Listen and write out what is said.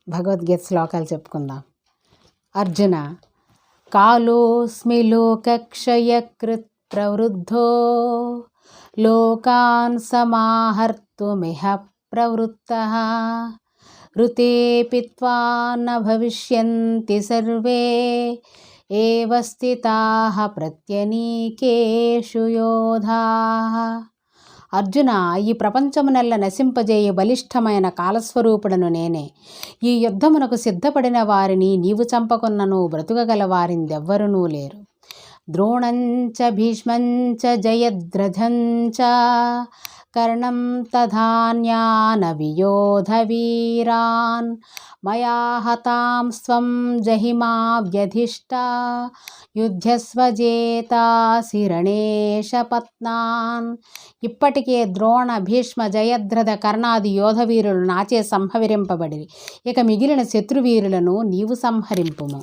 భగవద్గీత శ్లోకాలు చెప్పుకుందాం. అర్జున, కాలోస్మి లోకక్షయకృత్ ప్రవృద్ధో లోకాన్ సమాహర్తుమిహ ప్రవృత్తః ఋతే త్వా న భవిష్యంతి సర్వే ఏవ స్థితాః ప్రత్యనీకేషు యోధాః. అర్జున, ఈ ప్రపంచమునెల్ల నశింపజేయ బలిష్టమైన కాలస్వరూపుడను నేనే. ఈ యుద్ధమునకు సిద్ధపడిన వారిని నీవు చంపకున్నను బ్రతుకగల వారిందెవ్వరునూ లేరు. ద్రోణంచ భీష్మంచ జయద్రథంచ కర్ణం తథాన్యాన వియోధ వీరాన్ మయా హతాం స్వం జహిమా వ్యధిష్టా యుద్ధస్వజేతాసి రణేష పత్నాన్. ఇప్పటికే ద్రోణ భీష్మ జయద్రథ కర్ణాది యోధవీరులు నాచే సంహరింపబడిరి. ఇక మిగిలిన శత్రువీరులను నీవు సంహరింపుము.